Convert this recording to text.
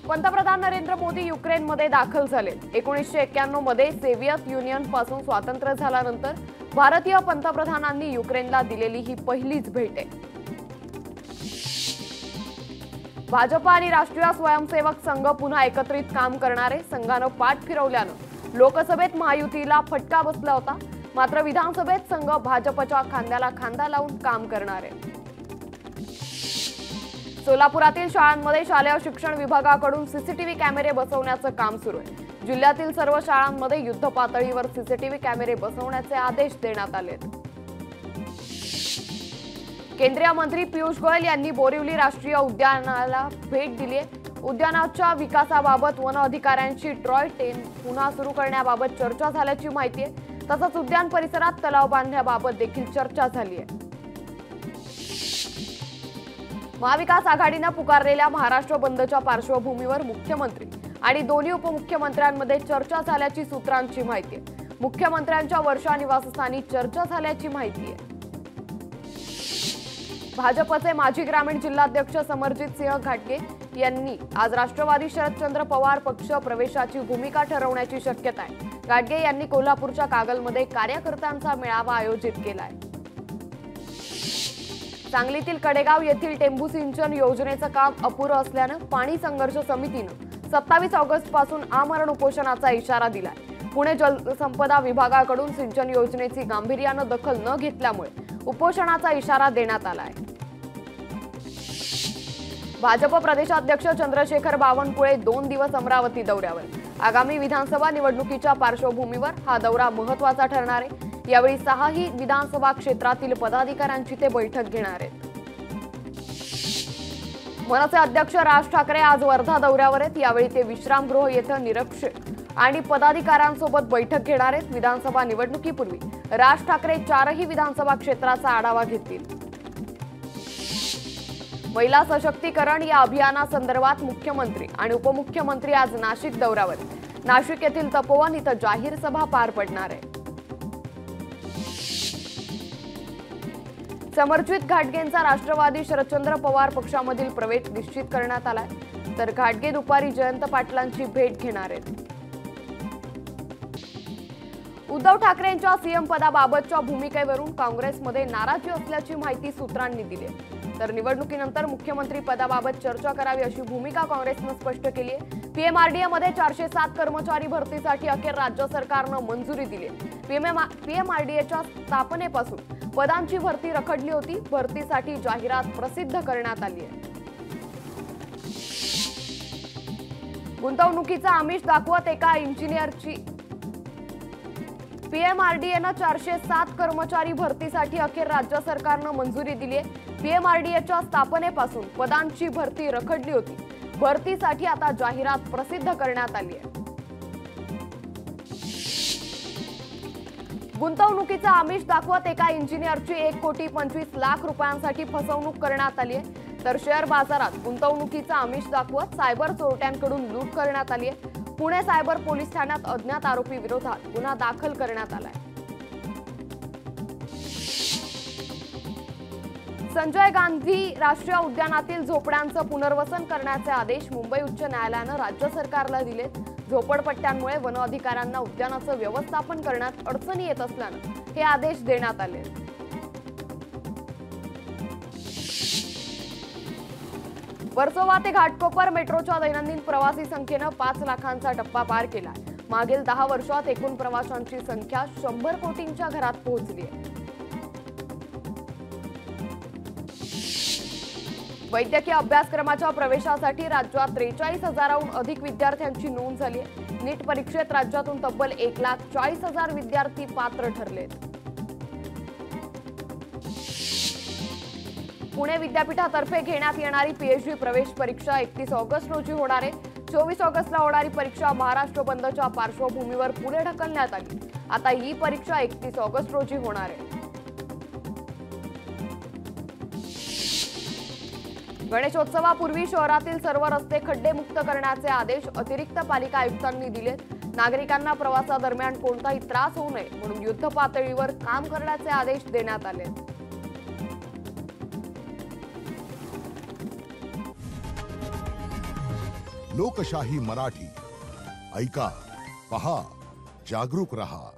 पंतप्रधान नरेंद्र मोदी युक्रेनमध्ये दाखल झाले। 1991 मध्ये सोव्हिएत युनियन पासून स्वातंत्र्य झाल्यानंतर भारतीय पंतप्रधानांनी युक्रेनला दिलेली ही पहिलीच भेट आहे। भाजप आणि राष्ट्रीय स्वयंसेवक संघ पुन्हा एकत्रित काम करणारे संघानं पाठ फिरवल्यानं लोकसभेत महायुतीला फटका बसला होता। मात्र विधानसभेत संघ भाजपच्या खांद्याला खांदा लावून काम करणार आहे। सोलापुरातील शाळांमध्ये शालेय शिक्षण विभागाकडून सीसीटीव्ही कॅमेरे बसवण्याचं काम सुरू आहे। जिल्ह्यातील सर्व शाळांमध्ये युद्ध पातळीवर सीसीटीव्ही कॅमेरे बसवण्याचे आदेश देण्यात आले। केंद्रीय मंत्री पियुष गोयल यांनी बोरिवली राष्ट्रीय उद्यानाला भेट दिली आहे। उद्यानाच्या विकासाबाबत वन अधिकाऱ्यांची टॉय ट्रेन पुन्हा सुरू करण्याबाबत चर्चा झाल्याची माहिती आहे। तसंच उद्यान परिसरात तलाव बांधण्याबाबत देखील चर्चा झाली आहे। महाविकास आघाडीने पुकारलेल्या महाराष्ट्र बंदच्या पार्श्वभूमीवर मुख्यमंत्री आणि दोन्ही उपमुख्यमंत्र्यांमध्ये चर्चा झाल्याची सूत्रांची माहिती आहे। मुख्यमंत्र्यांच्या वर्षा निवासस्थानी चर्चा झाल्याची माहिती आहे। भाजपचे माजी ग्रामीण जिल्हाध्यक्ष समरजित सिंह घाटगे यांनी आज राष्ट्रवादी शरदचंद्र पवार पक्ष प्रवेशाची भूमिका ठरवण्याची शक्यता आहे। घाटगे यांनी कोल्हापूरच्या कागलमध्ये कार्यकर्त्यांचा मेळावा आयोजित केलाय। सांगलीतील कडेगाव येथील टेंबू सिंचन योजनेचं काम अपुरं असल्यानं पाणी संघर्ष समितीनं 27 ऑगस्ट पासून आमरण उपोषणाचा इशारा दिलाय। पुणे जलसंपदा विभागाकडून सिंचन योजनेची गांभीर्यानं दखल न घेतल्यामुळे उपोषणाचा इशारा देण्यात आलाय। भाजप प्रदेशाध्यक्ष चंद्रशेखर बावनकुळे 2 दिवस अमरावती दौऱ्यावर। आगामी विधानसभा निवडणुकीच्या पार्श्वभूमीवर हा दौरा महत्त्वाचा ठरणार आहे। यावेळी 6ही विधानसभा क्षेत्रातील पदाधिकाऱ्यांची ते बैठक घेणार आहेत। मनसे अध्यक्ष राज ठाकरे आज वर्धा दौऱ्यावर आहेत। यावेळी ते विश्रामगृह येथे निरीक्षक आणि पदाधिकाऱ्यांसोबत बैठक घेणार आहेत। विधानसभा निवडणुकीपूर्वी राज ठाकरे 4ही विधानसभा क्षेत्राचा आढावा घेतील। महिला सशक्तीकरण या अभियानासंदर्भात मुख्यमंत्री आणि उपमुख्यमंत्री आज नाशिक दौऱ्यावर। नाशिक येथील तपोवन इथं जाहीर सभा पार पडणार आहे। समरजित घाटगेंचा राष्ट्रवादी शरदचंद्र पवार पक्षामधील प्रवेश निश्चित करण्यात आलाय। तर घाटगे दुपारी जयंत पाटलांची भेट घेणार आहेत। उद्धव ठाकरेंच्या सीएम पदाबाबतच्या भूमिकेवरून काँग्रेसमध्ये नाराजी असल्याची माहिती सूत्रांनी दिली आहे। तर निवडणुकीनंतर मुख्यमंत्री पदाबाबत चर्चा करावी अशी भूमिका काँग्रेसने स्पष्ट केली आहे। पीएमआरडीए मध्ये 407 कर्मचारी भरतीसाठी अखेर राज्य सरकारनं मंजुरी दिली आहे। पीएमआरडीएच्या स्थापनेपासून पदांची भरती रखडली होती। भरतीसाठी जाहिरात प्रसिद्ध करण्यात आली आहे। गुंतवणुकीचा आमिष दाखवत एका इंजिनियरची पीएमआरडीएनं 407 कर्मचारी भरतीसाठी अखेर राज्य सरकारनं मंजुरी दिली आहे। पीएमआरडीएच्या स्थापनेपासून पदांची भरती रखडली होती। भरतीसाठी आता जाहिरात प्रसिद्ध करण्यात आली आहे। गुंतवणुकीचा आमिष दाखवत एका इंजिनियरची 1,25,00,000 रुपयांसाठी फसवणूक करण्यात आली आहे। तर शेअर बाजारात गुंतवणुकीचा आमिष दाखवत सायबर चोरट्यांकडून लूट करण्यात आली आहे। पुणे सायबर पोलीस ठाण्यात अज्ञात आरोपी विरोधात गुन्हा दाखल करण्यात आलाय। संजय गांधी राष्ट्रीय उद्यानातील झोपड्यांचं पुनर्वसन करण्याचे आदेश मुंबई उच्च न्यायालयानं राज्य सरकारला दिलेत। झोपडपट्ट्यांमुळे वन अधिकाऱ्यांना उद्यानाचं व्यवस्थापन करण्यात अडचणी येत असल्यानं हे आदेश देण्यात आले। वर्सोवा ते घाटकोपर मेट्रोच्या दैनंदिन प्रवासी संख्येनं 5 लाखांचा टप्पा पार केला। मागील 10 वर्षात एकूण प्रवाशांची संख्या 100 कोटींच्या घरात पोहोचली आहे। वैद्यकीय अभ्यासक्रमाच्या प्रवेशासाठी राज्यात 43,000हून अधिक विद्यार्थ्यांची नोंद झाली आहे। नीट परीक्षेत राज्यातून तब्बल 1,40,000 विद्यार्थी पात्र ठरलेत। पुणे विद्यापीठातर्फे घेण्यात येणारी पीएचडी प्रवेश परीक्षा 31 ऑगस्ट रोजी होणार आहे। 24 ऑगस्टला होणारी परीक्षा महाराष्ट्र बंदच्या पार्श्वभूमीवर पुढे ढकलण्यात आली। आता ही परीक्षा 31 ऑगस्ट रोजी होणार आहे। गणेशोत्सवापूर्वी शहरातील सर्व रस्ते खड्डेमुक्त करण्याचे आदेश अतिरिक्त पालिका आयुक्तांनी दिलेत। नागरिकांना प्रवासादरम्यान कोणताही त्रास होऊ नये म्हणून युद्ध पातळीवर काम करण्याचे आदेश देण्यात आले। लोकशाही मराठी ऐका, पहा, जागरूक रहा.